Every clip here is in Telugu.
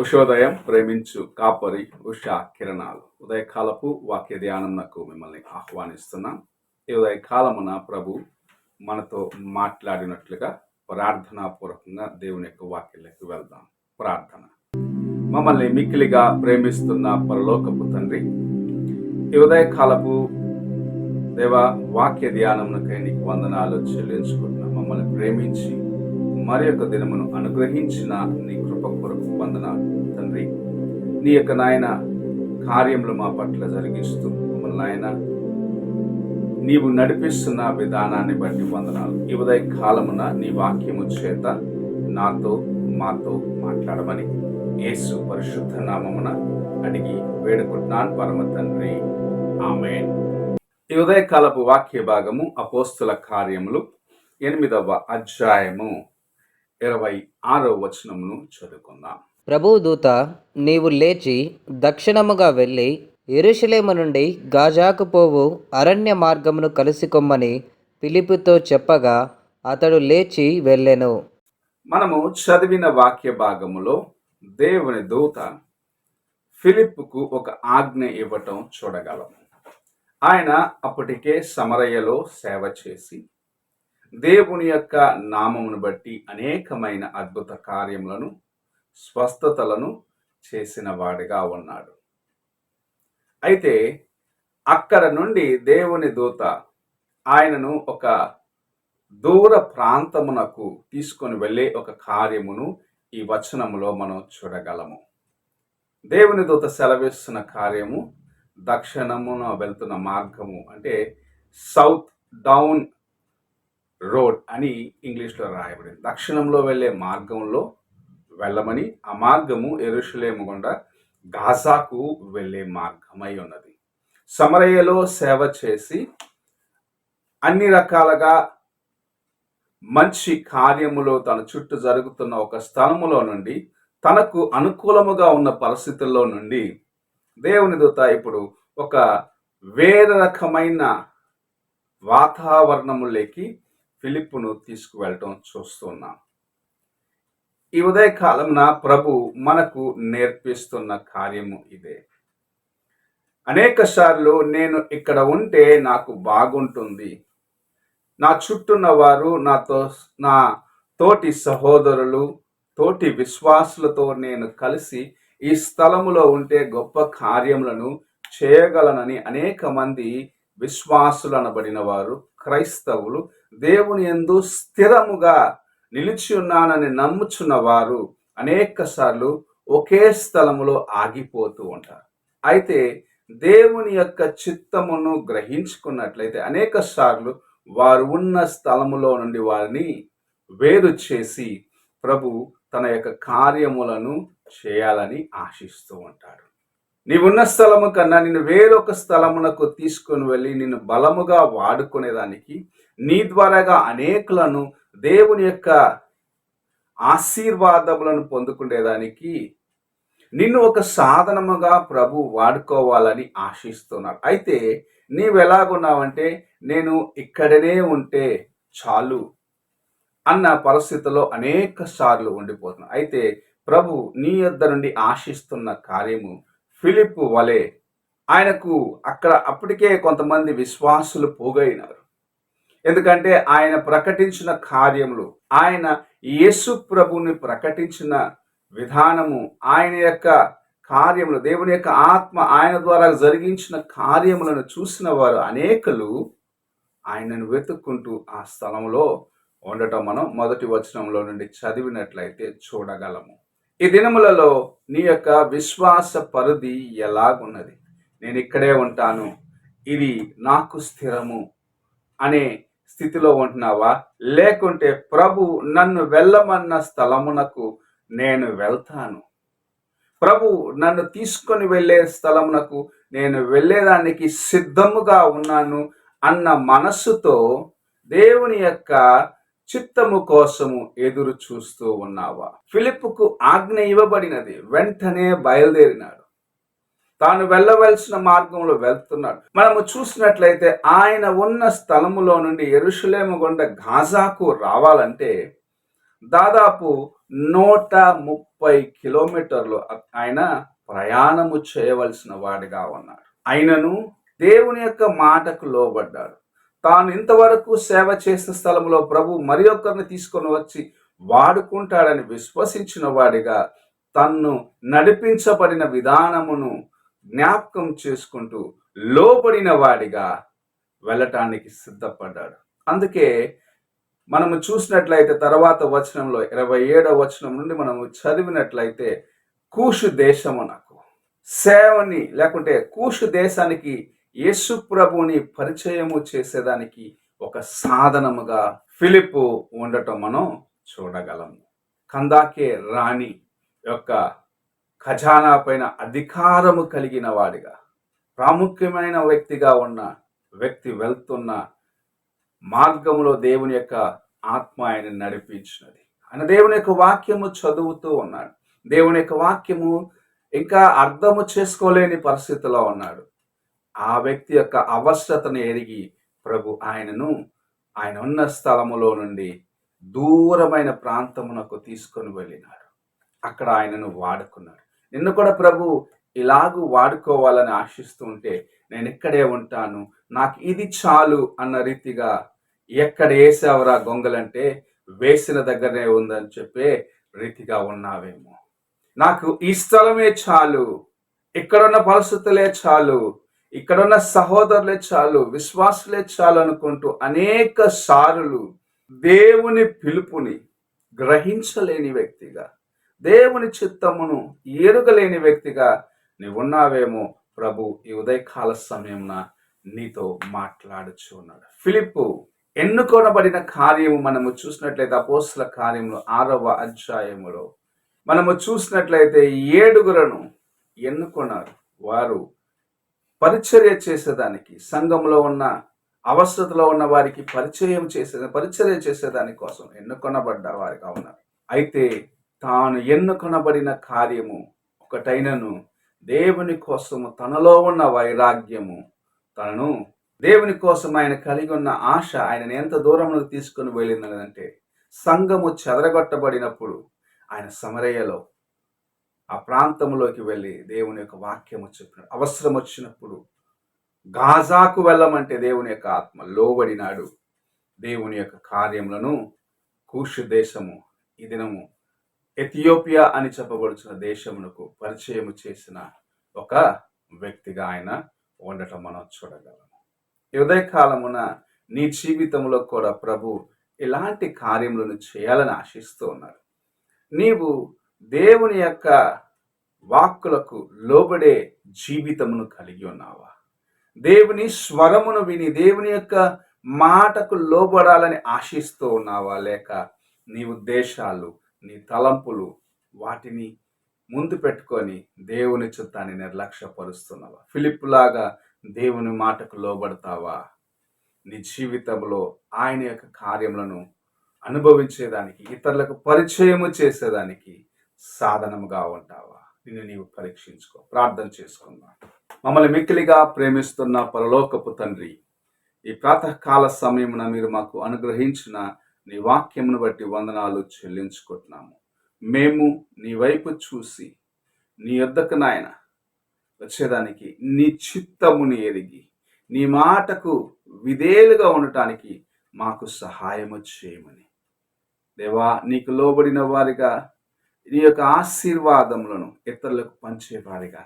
ఉషోదయం ప్రేమించు కాపరి ఉషా కిరణాలు ఉదయకాలపు వాక్య ధ్యానంకు మిమ్మల్ని ఆహ్వానిస్తున్నాం. ఈ ఉదయకాలమున ప్రభు మనతో మాట్లాడినట్లుగా ప్రార్థనాపూర్వకంగా దేవుని యొక్క వాక్యంలోకి వెళ్దాం. ప్రార్థన. మమ్మల్ని మిక్కిలిగా ప్రేమిస్తున్న పరలోకపు తండ్రి, ఈ ఉదయకాలపు దేవ వాక్య ధ్యానమునకై నీకు వందనాలు చెల్లించుకుంటున్నాం. మమ్మల్ని ప్రేమించి మరి యొక్క దినమును అనుగ్రహించిన నీ కృప కొరకు వందనాలు తండ్రి. నీ యొక్క నాయన కార్యములు మా పట్ల జరిగిస్తూ మమ్మల్ని నాయన నీవు నడిపిస్తున్న విధానాన్ని బట్టి వందనాలు. ఈ ఉదయ కాలమున నీ వాక్యము చేత నాతో మాతో మాట్లాడమని యేసు పరిశుద్ధ నామమున అడిగి వేడుకుంటున్నాను పరమ తండ్రి, ఆమేన్. ఈ ఉదయకాలపు వాక్య భాగము అపోస్తుల కార్యములు 8వ అధ్యాయము 26వ వచనమును చదువుకుందాం. ప్రభువు దూత, నీవు లేచి దక్షిణముగా వెళ్ళి యెరూషలేము నుండి గాజాకు పోవు అరణ్య మార్గమును కలుసుకొమ్మని ఫిలిప్పుతో చెప్పగా అతడు లేచి వెళ్ళెను. మనము చదివిన వాక్య భాగములో దేవుని దూత ఫిలిప్పుకు ఒక ఆజ్ఞ ఇవ్వటం చూడగలము. ఆయన అప్పటికే సమరయలో సేవ చేసి దేవుని యొక్క నామమును బట్టి అనేకమైన అద్భుత కార్యములను, స్వస్థతలను చేసిన వాడిగా ఉన్నాడు. అయితే అక్కడ నుండి దేవుని దూత ఆయనను ఒక దూర ప్రాంతమునకు తీసుకొని వెళ్ళే ఒక కార్యమును ఈ వచనములో మనం చూడగలము. దేవుని దూత సెలవిస్తున్న కార్యము దక్షిణమున వెళ్తున్న మార్గము, అంటే సౌత్ డౌన్ రోడ్ అని ఇంగ్లీష్లో రాయబడింది. దక్షిణంలో వెళ్ళే మార్గంలో వెళ్ళమని, ఆ మార్గము యెరూషలేము గుండా గాజాకు వెళ్ళే మార్గమై ఉన్నది. సమరయలో సేవ చేసి అన్ని రకాలుగా మంచి కార్యములో తన చుట్టూ జరుగుతున్న ఒక స్థలములో నుండి, తనకు అనుకూలముగా ఉన్న పరిస్థితుల్లో నుండి దేవుని దూత ఇప్పుడు ఒక వేరే రకమైన వాతావరణములోకి ఫిలిప్పును తీసుకువెళ్ళటం చూస్తున్నాం. ఈ ఉదయకాలంన ప్రభు మనకు నేర్పిస్తున్న కార్యము ఇదే. అనేక సార్లు నేను ఇక్కడ ఉంటే నాకు బాగుంటుంది, నా చుట్టూన్న వారు నా తోటి సహోదరులు, తోటి విశ్వాసులతో నేను కలిసి ఈ స్థలములో ఉంటే గొప్ప కార్యములను చేయగలనని అనేక మంది విశ్వాసులు అనబడిన వారు, క్రైస్తవులు, దేవుని యందు స్థిరముగా నిలిచి ఉన్నానని నమ్ముచున్న వారు అనేక సార్లు ఒకే స్థలములో ఆగిపోతూ ఉంటారు. అయితే దేవుని యొక్క చిత్తమును గ్రహించుకున్నట్లయితే అనేక సార్లు వారు ఉన్న స్థలములో నుండి వారిని వేరు చేసి ప్రభు తన యొక్క కార్యములను చేయాలని ఆశిస్తూ ఉంటాడు. నీవున్న స్థలము కన్నా నిన్ను వేరొక స్థలమునకు తీసుకొని వెళ్ళి నిన్ను బలముగా వాడుకునేదానికి, నీ ద్వారాగా అనేకులను దేవుని యొక్క ఆశీర్వాదములను పొందుకునేదానికి నిన్ను ఒక సాధనముగా ప్రభు వాడుకోవాలని ఆశిస్తున్నాడు. అయితే నీవు ఎలాగున్నావంటే, నేను ఇక్కడనే ఉంటే చాలు అన్న పరిస్థితిలో అనేక సార్లు ఉండిపోతున్నావు. అయితే ప్రభు నీ యొద్ద నుండి ఆశిస్తున్న కార్యము ఫిలిప్పు వలె, ఆయనకు అక్కడ అప్పటికే కొంతమంది విశ్వాసులు పోగైనారు. ఎందుకంటే ఆయన ప్రకటించిన కార్యములు, ఆయన యేసు ప్రభుని ప్రకటించిన విధానము, ఆయన యొక్క కార్యములు, దేవుని యొక్క ఆత్మ ఆయన ద్వారా జరిగించిన కార్యములను చూసిన వారు అనేకులు ఆయనను వెతుక్కుంటూ ఆ స్థలంలో ఉండటం మనం మొదటి వచనంలో నుండి చదివినట్లయితే చూడగలము. ఈ దినములలో నీ యొక్క విశ్వాస పరిధి ఎలాగున్నది? నేను ఇక్కడే ఉంటాను, ఇది నాకు స్థిరము అనే స్థితిలో ఉంటున్నావా? లేకుంటే ప్రభు నన్ను వెళ్ళమన్న స్థలమునకు నేను వెళ్తాను, ప్రభు నన్ను తీసుకొని వెళ్ళే స్థలమునకు నేను వెళ్ళేదానికి సిద్ధముగా ఉన్నాను అన్న మనస్సుతో దేవుని యొక్క చిత్తము కోసము ఎదురు చూస్తూ ఉన్నావా? ఫిలిప్పుకు ఆజ్ఞ ఇవ్వబడినది, వెంటనే బయలుదేరినాడు. తాను వెళ్ళవలసిన మార్గంలో వెళ్తున్నాడు. మనము చూసినట్లయితే ఆయన ఉన్న స్థలములో నుండి యెరూషలేము గుండా గాజాకు రావాలంటే దాదాపు 130 కిలోమీటర్లు ఆయన ప్రయాణము చేయవలసిన వాడిగా ఉన్నాడు. అయినను దేవుని యొక్క మాటకు లోబడ్డాడు. తాను ఇంతవరకు సేవ చేసిన స్థలంలో ప్రభు మరి ఒక్కరిని తీసుకొని వచ్చి వాడుకుంటాడని విశ్వసించిన వాడిగా తన్ను నడిపించబడిన విధానమును జ్ఞాపకం చేసుకుంటూ లోబడిన వాడిగా వెళ్ళటానికి సిద్ధపడ్డాడు. అందుకే మనము చూసినట్లయితే తర్వాత వచనంలో 27వ వచనం నుండి మనము చదివినట్లయితే కూషు దేశమునకు సేవని లేకుంటే కూషు దేశానికి యేసు ప్రభుని పరిచయము చేసేదానికి ఒక సాధనముగా ఫిలిప్పు ఉండటం మనం చూడగలము. కందాకే రాణి యొక్క ఖజానా పైన అధికారము కలిగిన వాడిగా, ప్రాముఖ్యమైన వ్యక్తిగా ఉన్న వ్యక్తి వెళ్తున్న మార్గంలో దేవుని యొక్క ఆత్మ ఆయన నడిపించినది. ఆయన దేవుని యొక్క వాక్యము చదువుతూ ఉన్నాడు. దేవుని యొక్క వాక్యము ఇంకా అర్థము చేసుకోలేని పరిస్థితిలో ఉన్నాడు. ఆ వ్యక్తి యొక్క అవసరతను ఎరిగి ప్రభు ఆయన ఉన్న స్థలములో నుండి దూరమైన ప్రాంతమునకు తీసుకొని వెళ్ళినాడు. అక్కడ ఆయనను వాడుకున్నాడు. నిన్ను కూడా ప్రభు ఇలాగూ వాడుకోవాలని ఆశిస్తూ ఉంటే నేను ఇక్కడే ఉంటాను, నాకు ఇది చాలు అన్న రీతిగా, ఎక్కడ వేసావరా గొంగలంటే వేసిన దగ్గరనే ఉందని చెప్పే రీతిగా ఉన్నావేమో. నాకు ఈ స్థలమే చాలు, ఇక్కడున్న పరిస్థితులే చాలు, ఇక్కడున్న సహోదరులే చాలు, విశ్వాసులే చాలు అనుకుంటూ అనేక సార్లు దేవుని పిలుపుని గ్రహించలేని వ్యక్తిగా, దేవుని చిత్తమును ఎరుగలేని వ్యక్తిగా నీవున్నావేమో. ప్రభు ఈ ఉదయకాల సమయమున నీతో మాట్లాడుచు ఉన్నాడు. ఫిలిప్పు ఎన్నుకొనబడిన కార్యము మనము చూసినట్లయితే అపోస్తల కార్యములు 6వ అధ్యాయములో మనము చూసినట్లయితే 7 ఎన్నుకున్నారు. వారు పరిచర్య చేసేదానికి, సంఘంలో ఉన్న అవసరతలో ఉన్న వారికి పరిచర్య చేసేదాని కోసం ఎన్నుకొనబడ్డ వారిగా ఉన్నారు. అయితే తాను ఎన్నుకొనబడిన కార్యము ఒకటైనను దేవుని కోసము తనలో ఉన్న వైరాగ్యము, తనను దేవుని కోసం ఆయన కలిగి ఉన్న ఆశ ఆయనను ఎంత దూరంలో తీసుకుని వెళ్ళిందంటే, సంఘము చెదరగొట్టబడినప్పుడు ఆయన సమరయ్యలో ఆ ప్రాంతంలోకి వెళ్ళి దేవుని యొక్క వాక్యము చెప్పినాడు. అవసరం వచ్చినప్పుడు గాజాకు వెళ్ళమంటే దేవుని యొక్క ఆత్మ లోబడినాడు. దేవుని యొక్క కార్యములను కూషు దేశము, ఈ దినము ఎథియోపియా అని చెప్పబడుచున్న దేశమునకు పరిచయము చేసిన ఒక వ్యక్తిగా ఆయన ఉండటం మనం చూడగలము. ఈ ఉదయకాలమున నీ జీవితంలో కూడా ప్రభు ఇలాంటి కార్యములను చేయాలని ఆశిస్తూ ఉన్నాడు. నీవు దేవుని యొక్క వాక్కులకు లోబడే జీవితమును కలిగి ఉన్నావా? దేవుని స్వరమును విని దేవుని యొక్క మాటకు లోబడాలని ఆశిస్తూ ఉన్నావా? లేక నీ ఉద్దేశాలు, నీ తలంపులు వాటిని ముందు పెట్టుకొని దేవుని చిత్తాన్ని నిర్లక్ష్యపరుస్తున్నావా? ఫిలిప్పులాగా దేవుని మాటకు లోబడతావా? నీ జీవితంలో ఆయన యొక్క కార్యములను అనుభవించేదానికి, ఇతరులకు పరిచయము చేసేదానికి సాధనముగా ఉంటావా? నిన్ను నీవు పరీక్షించుకో. ప్రార్థన చేసుకుందాం. మమ్మల్ని మిక్కిలిగా ప్రేమిస్తున్న పరలోకపు తండ్రి, ఈ ప్రాతకాల సమయమున మీరు మాకు అనుగ్రహించిన నీ వాక్యమును బట్టి వందనాలు చెల్లించుకుంటున్నాము. మేము నీ వైపు చూసి నీ యొద్దకు నాయన వచ్చేదానికి, నీ చిత్తముని ఎరిగి నీ మాటకు విధేయులుగా ఉండటానికి మాకు సహాయము చేయమని దేవా, నీకు లోబడిన వారిగా నీ యొక్క ఆశీర్వాదములను ఇతరులకు పంచేవారిగా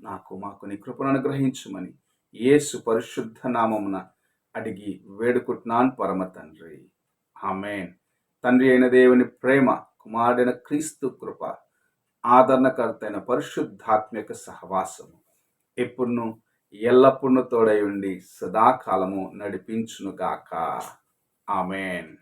మాకు నీ కృపను అనుగ్రహించమని యేసు పరిశుద్ధ నామమున అడిగి వేడుకుంటున్నాను పరమ తండ్రి. ఆమేన్. తండ్రి అయిన దేవుని ప్రేమ, కుమారుడైన క్రీస్తు కృప, ఆదరణకర్త అయిన పరిశుద్ధాత్మిక సహవాసము ఎప్పుడును ఎల్లప్పుడూ తోడై ఉండి సదాకాలము నడిపించునుగాక. ఆమేన్.